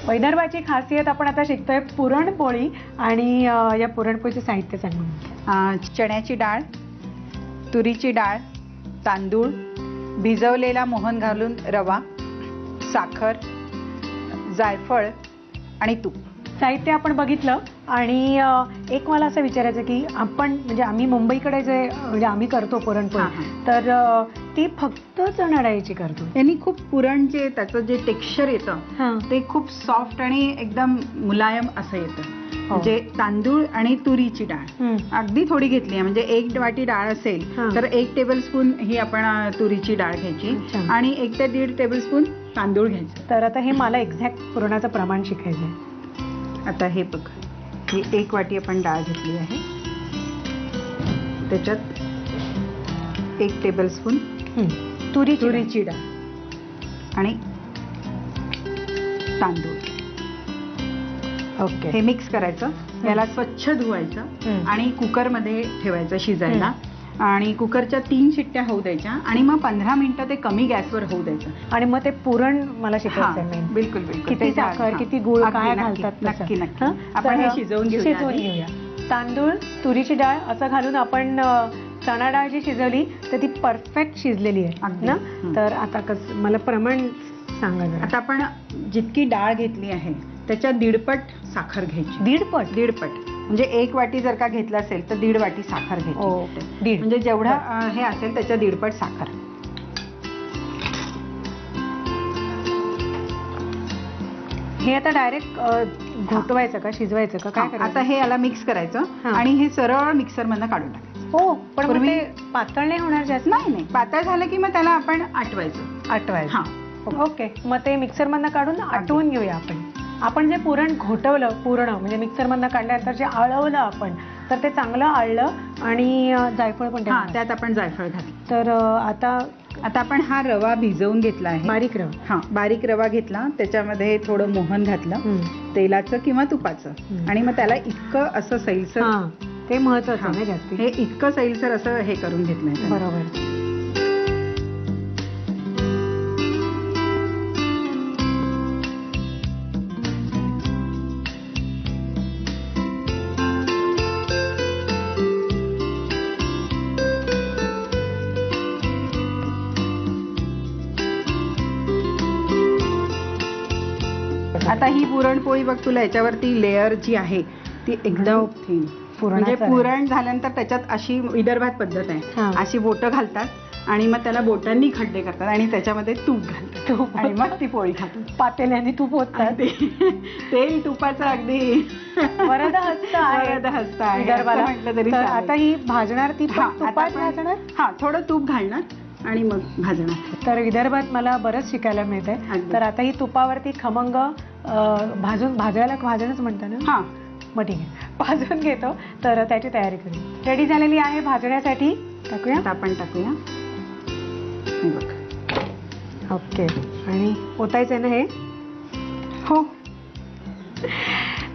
विदर्भाची खासियत आपण आता शिकतोय पुरणपोळी आणि या पुरणपोळीचे साहित्य सांगून. चण्याची डाळ, तुरीची डाळ, तांदूळ, भिजवलेला मोहन घालून रवा, साखर, जायफळ आणि तूप. साहित्य आपण बघितलं आणि एक मला असं विचारायचं की आपण म्हणजे आम्ही मुंबईकडे जे म्हणजे आम्ही करतो पुरणपोळी तर ती फक्त चणा डाळीची करतो. यांनी खूप पुरण जे त्याचं जे टेक्स्चर येतं ते खूप सॉफ्ट आणि एकदम मुलायम असं येतं. म्हणजे तांदूळ आणि तुरीची डाळ अगदी थोडी घेतली आहे. म्हणजे 1 वाटी डाळ असेल तर 1 टेबलस्पून ही आपण तुरीची डाळ घ्यायची आणि 1 ते 1.5 टेबलस्पून तांदूळ घ्यायचे. तर आता हे मला एक्झॅक्ट पुरणाचं प्रमाण शिकायचं आहे. आता हे बघ, ही 1 वाटी आपण डाळ घेतली आहे, त्याच्यात 1 टेबलस्पून तुरीची डाळ आणि तांदूळ. ओके. हे मिक्स करायचं, याला स्वच्छ धुवायचं आणि कुकरमध्ये ठेवायचं शिजायला आणि कुकरच्या 3 शिट्ट्या होऊ द्यायच्या आणि मग 15 मिनिटं ते कमी गॅसवर होऊ द्यायचं. आणि मग ते पुरण मला शिकायचं आहे. बिलकुल बिलकुल. किती साखर किती गुळ काय घालतात नक्की नक्की. आपण हे शिजवून घेऊया. तांदूळ तुरीची डाळ असं घालून आपण चणा डाळ जी शिजवली तर ती परफेक्ट शिजलेली आहे ना. तर आता कसं मला प्रमाण सांगा. आता आपण जितकी डाळ घेतली आहे त्याच्या 1.5 पट साखर घ्यायची. 1.5 पट म्हणजे 1 वाटी जर का घेतलं असेल तर 1.5 वाटी साखर घ्यायची. म्हणजे जेवढं हे असेल त्याच्या 1.5 पट साखर. हे आता डायरेक्ट घोटवायचं का शिजवायचं का काय करायचं? आता हे याला मिक्स करायचं आणि हे सरळ मिक्सर मधनं काढून टाकायचं. हो पण ते पातळ नाही होणार जास्त? नाही, पातळ झालं की मग त्याला आपण आटवायचं. ओके. मग ते मिक्सर मधनं काढून आटवून घेऊया. आपण जे पुरण घोटवलं पूर्ण म्हणजे मिक्सर मधनं काढल्यानंतर जे आळवलं आपण तर ते चांगलं आळलं आणि जायफळ पण त्यात आपण जायफळ घातलं. तर आता आपण हा रवा भिजवून घेतला आहे. बारीक रवा. बारीक रवा घेतला, त्याच्यामध्ये थोडं मोहन घातलं तेलाचं किंवा तुपाचं आणि मग त्याला इतकं असं सैलसर, ते महत्वाचं नाही जास्त, हे इतकं सैलसर असं हे करून घेतलंय. बरोबर. आता ही पुरणपोळी बघ, तुला याच्यावरती लेअर जी आहे ती एकदम थीन. म्हणजे पुरण झाल्यानंतर त्याच्यात अशी विदर्भात पद्धत आहे, अशी बोटं घालतात आणि मग त्याला बोटांनी खड्डे करतात आणि त्याच्यामध्ये तूप घालतात आणि मग ती पोळी खातात. पातेल्याने तूप होतात. तेल तुपाचं अगदी वरद हस्त आहे विदर्भाला म्हटलं तरी. आता ही भाजणार ती तुपात भाजणार, थोडं तूप घालणार आणि मग भाजणार. तर विदर्भात मला बरंच शिकायला मिळतंय. तर आता ही तुपावरती खमंग भाजणच म्हणतात ना. मग ठीक आहे, भाजून घेतो. तर त्याची तयारी करू. रेडी झालेली आहे भाजण्यासाठी. टाकूया. आपण टाकूया. ओके. आणि ओतायचं ना हे? हो.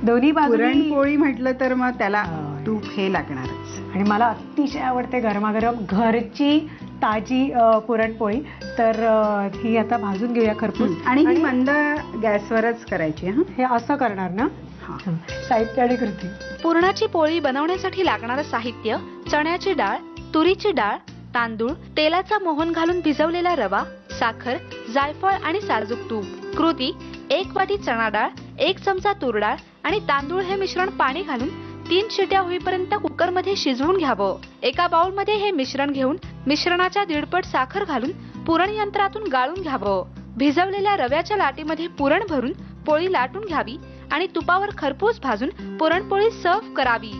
दोन्ही बाजूनी पुरणपोळी म्हटलं तर मग त्याला तूप हे लागणारच. आणि मला अतिशय आवडते गरमागरम घरची ताजी पुरणपोळी. तर ही आता भाजून घेऊया खरपूस. आणि ही मंद गॅसवरच करायची. हे असं करणार ना. साहित्य आणि कृती. पुरणाची पोळी बनवण्यासाठी लागणारं साहित्य: चण्याची डाळ, तुरीची डाळ, तांदूळ, तेलाचा मोहन घालून भिजवलेला रवा, साखर, जायफळ आणि साजूक तूप. कृती: 1 वाटी चणा डाळ, 1 चमचा तूर डाळ आणि तांदूळ हे मिश्रण पाणी घालून 3 शिट्या होईपर्यंत कुकरमध्ये शिजवून घ्यावं. एका बाउलमध्ये हे मिश्रण घेऊन मिश्रणाच्या 1.5 पट साखर घालून पुरण यंत्रातून गाळून घ्यावं. भिजवलेल्या रव्याच्या लाटीमध्ये पुरण भरून पोळी लाटून घ्यावी आणि तुपावर खरपूस भाजून पुरणपोळी सर्व्ह करावी.